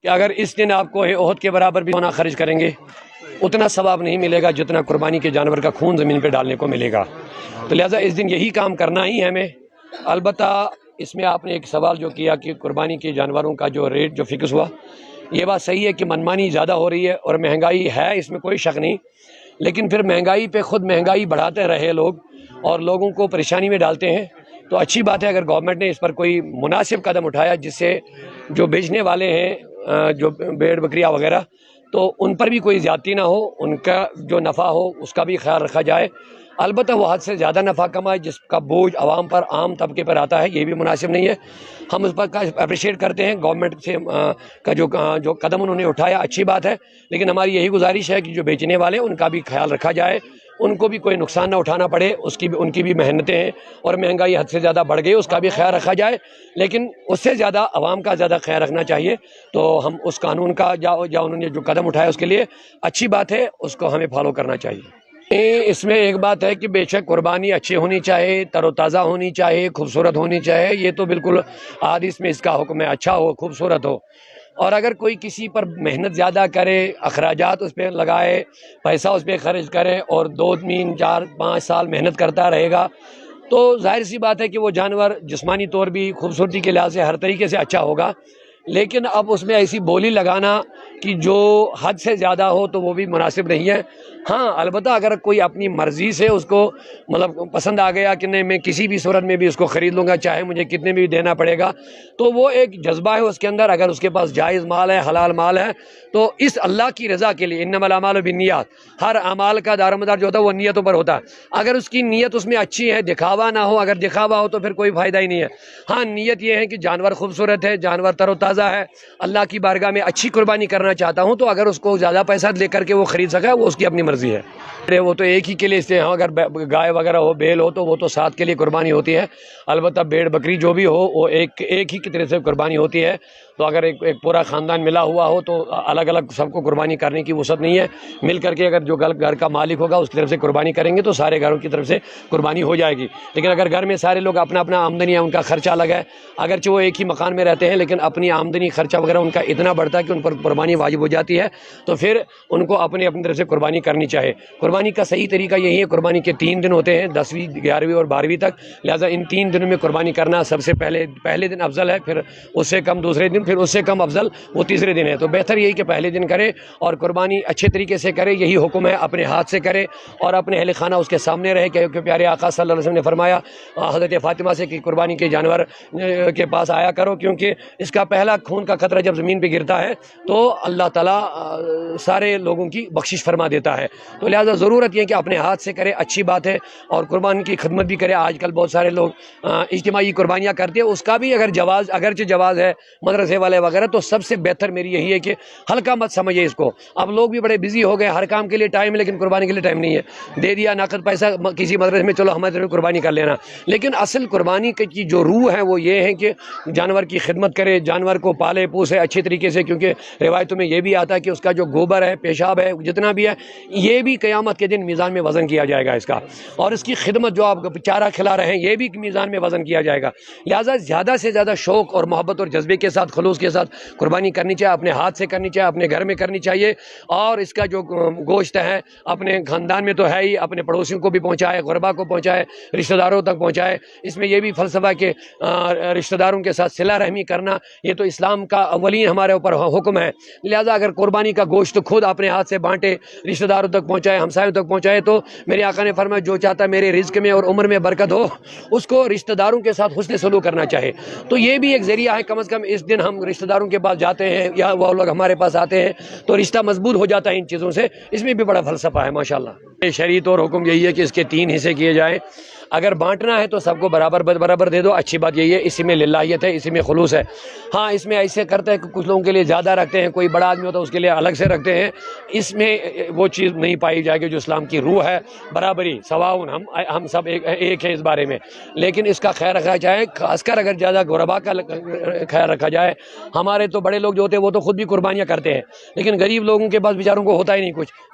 کہ اگر اس دن آپ کو احد کے برابر بھی سونا خرچ کریں گے اتنا ثواب نہیں ملے گا جتنا قربانی کے جانور کا خون زمین پہ ڈالنے کو ملے گا. تو لہٰذا اس دن یہی کام کرنا ہی ہے ہمیں. البتہ اس میں آپ نے ایک سوال جو کیا کہ قربانی کے جانوروں کا جو ریٹ جو فکس ہوا، یہ بات صحیح ہے کہ منمانی زیادہ ہو رہی ہے اور مہنگائی ہے، اس میں کوئی شک نہیں. لیکن پھر مہنگائی پہ خود مہنگائی بڑھاتے رہے لوگ اور لوگوں کو پریشانی میں ڈالتے ہیں. تو اچھی بات ہے اگر گورنمنٹ نے اس پر کوئی مناسب قدم اٹھایا جس سے جو بیچنے والے ہیں جو بھیڑ بکریاں وغیرہ، تو ان پر بھی کوئی زیادتی نہ ہو، ان کا جو نفع ہو اس کا بھی خیال رکھا جائے. البتہ وہ حد سے زیادہ نفع کمائے جس کا بوجھ عوام پر، عام طبقے پر آتا ہے، یہ بھی مناسب نہیں ہے. ہم اس پر اپریشیٹ کرتے ہیں گورنمنٹ سے کا جو قدم انہوں نے اٹھایا، اچھی بات ہے. لیکن ہماری یہی گزارش ہے کہ جو بیچنے والے ان کا بھی خیال رکھا جائے، ان کو بھی کوئی نقصان نہ اٹھانا پڑے، ان کی بھی محنتیں ہیں اور مہنگائی حد سے زیادہ بڑھ گئی، اس کا بھی خیال رکھا جائے. لیکن اس سے زیادہ عوام کا زیادہ خیال رکھنا چاہیے. تو ہم اس قانون کا یا انہوں نے جو قدم اٹھایا اس کے لیے اچھی بات ہے، اس کو ہمیں فالو کرنا چاہیے. اس میں ایک بات ہے کہ بے شک قربانی اچھی ہونی چاہیے، تر و تازہ ہونی چاہیے، خوبصورت ہونی چاہیے. یہ تو بالکل حدیث میں اس کا حکم ہے، اچھا ہو، خوبصورت ہو. اور اگر کوئی کسی پر محنت زیادہ کرے، اخراجات اس پہ لگائے، پیسہ اس پہ خرچ کرے اور 2 3 4 5 سال محنت کرتا رہے گا، تو ظاہر سی بات ہے کہ وہ جانور جسمانی طور بھی، خوبصورتی کے لحاظ سے، ہر طریقے سے اچھا ہوگا. لیکن اب اس میں ایسی بولی لگانا کہ جو حد سے زیادہ ہو تو وہ بھی مناسب نہیں ہے. ہاں البتہ اگر کوئی اپنی مرضی سے اس کو پسند آ گیا کہ نہیں میں کسی بھی صورت میں بھی اس کو خرید لوں گا، چاہے مجھے کتنے بھی دینا پڑے گا، تو وہ ایک جذبہ ہے اس کے اندر. اگر اس کے پاس جائز مال ہے، حلال مال ہے، تو اس اللہ کی رضا کے لیے، انما الاعمال بالنیات، ہر اعمال کا دار و مدار جو ہوتا ہے وہ نیتوں پر ہوتا ہے. اگر اس کی نیت اس میں اچھی ہے، دکھاوا نہ ہو، اگر دکھاوا ہو تو پھر کوئی فائدہ ہی نہیں ہے. ہاں نیت یہ ہے کہ جانور خوبصورت ہے، جانور تر و تازہ ہے، اللہ کی بارگاہ میں اچھی قربانی کرنا چاہتا ہوں، تو اگر اس کو زیادہ پیسہ لے کر کے وہ خرید سکا، وہ اس کی اپنی مرضی ہے. وہ تو ایک ہی کے لیے سے، اگر گائے وغیرہ ہو، بیل ہو، تو وہ تو ساتھ کے لیے قربانی ہوتی ہے. البتہ بھیڑ بکری جو بھی ہو وہ ایک ہی کی طرح سے قربانی ہوتی ہے. تو اگر ایک پورا خاندان ملا ہوا ہو تو الگ الگ سب کو قربانی کرنے کی وسعت نہیں ہے. مل کر کے اگر جو گھر کا مالک ہوگا اس کی طرف سے قربانی کریں گے تو سارے گھروں کی طرف سے قربانی ہو جائے گی. لیکن اگر گھر میں سارے لوگ اپنا اپنا آمدنی ہے، ان کا خرچہ الگ ہے، اگرچہ وہ ایک ہی مکان میں رہتے ہیں لیکن اپنی آمدنی خرچہ وغیرہ ان کا اتنا بڑھتا ہے کہ ان پر قربانی واجب ہو جاتی ہے، تو پھر ان کو اپنی طرف سے قربانی کرنی چاہیے. قربانی کا صحیح طریقہ یہی ہے، قربانی کے 3 دن ہوتے ہیں، 10ویں 11ویں اور 12ویں تک. لہٰذا ان 3 دنوں میں قربانی کرنا سب سے پہلے دن افضل ہے، پھر اس سے کم دوسرے دن، پھر اس سے کم افضل وہ تیسرے دن ہے. تو بہتر یہی کہ پہلے دن کرے اور قربانی اچھے طریقے سے کرے. یہی حکم ہے، اپنے ہاتھ سے کرے اور اپنے اہل خانہ اس کے سامنے رہے. کہ پیارے آقا صلی اللہ علیہ وسلم نے فرمایا حضرت فاطمہ سے کہ قربانی کے جانور کے پاس آیا کرو، کیونکہ اس کا پہلا خون کا قطرہ جب زمین پہ گرتا ہے تو اللہ تعالیٰ سارے لوگوں کی بخشش فرما دیتا ہے. تو لہٰذا ضرورت یہ ہے کہ اپنے ہاتھ سے کرے، اچھی بات ہے. اور قربانی کی خدمت بھی کرے. آج کل بہت سارے لوگ اجتماعی قربانیاں کرتے ہیں، اس کا بھی اگرچہ جواز ہے، مدرسے والے وغیرہ، تو سب سے بہتر میری یہی ہے کہ ہلکا مت سمجھے اس کو. اب لوگ بھی بڑے بزی ہو گئے، ہر کام کے لیے ٹائم ہے لیکن قربانی کے لیے ٹائم نہیں ہے. دے دیا نقد پیسہ کسی مدرسے میں، چلو ہماری طرف قربانی کر لینا. لیکن اصل قربانی کی جو روح ہے وہ یہ ہے کہ جانور کی خدمت کرے، جانور کو پالے پوسے اچھے طریقے سے. کیونکہ روایتوں میں یہ بھی آتا ہے کہ اس کا جو گوبر ہے، پیشاب ہے، جتنا بھی ہے، یہ بھی قیامت کے دن میزان میں وزن کیا جائے گا اس کا. اور اس کی خدمت جو آپ چارہ کھلا رہے ہیں یہ بھی میزان میں وزن کیا جائے گا. لہٰذا زیادہ سے زیادہ شوق اور محبت اور جذبے کے ساتھ، خلوص کے ساتھ قربانی کرنی چاہیے. اپنے ہاتھ سے کرنی چاہیے، اپنے گھر میں کرنی چاہیے. اور اس کا جو گوشت ہے اپنے خاندان میں تو ہے ہی، اپنے پڑوسیوں کو بھی پہنچائے، غربا کو پہنچائے، رشتہ داروں تک پہنچائے. اس میں یہ بھی فلسفہ کہ رشتہ داروں کے ساتھ صلہ رحمی کرنا، یہ تو اسلام کا اولین ہمارے اوپر حکم ہے. لہٰذا اگر قربانی کا گوشت خود اپنے ہاتھ سے بانٹے، رشتہ داروں تک پہنچائے، ہمسایوں تک پہنچائے، تو میرے آقا نے فرمایا جو چاہتا ہے میرے رزق میں اور عمر میں برکت ہو، اس کو رشتہ داروں کے ساتھ حسن سلوک کرنا چاہے. تو یہ بھی ایک ذریعہ ہے، کم از کم اس دن ہم رشتہ داروں کے پاس جاتے ہیں یا وہ لوگ ہمارے پاس آتے ہیں تو رشتہ مضبوط ہو جاتا ہے ان چیزوں سے. اس میں بھی بڑا فلسفہ ہے ماشاءاللہ. شریعت اور حکم یہی ہے کہ اس کے 3 حصے کیے جائیں. اگر بانٹنا ہے تو سب کو برابر دے دو. اچھی بات یہی ہے، اسی میں للہیت ہے، اسی میں خلوص ہے. ہاں اس میں ایسے کرتے ہیں کہ کچھ لوگوں کے لیے زیادہ رکھتے ہیں، کوئی بڑا آدمی ہوتا ہے اس کے لیے الگ سے رکھتے ہیں. اس میں وہ چیز نہیں پائی جائے گی جو اسلام کی روح ہے، برابری، سواؤن، ہم سب ایک ہے اس بارے میں. لیکن اس کا خیال رکھا جائے، خاص کر اگر زیادہ غربا کا خیال رکھا جائے. ہمارے تو بڑے لوگ جو ہوتے ہیں وہ تو خود بھی قربانیاں کرتے ہیں، لیکن غریب لوگوں کے پاس بیچاروں کو ہوتا ہی نہیں کچھ.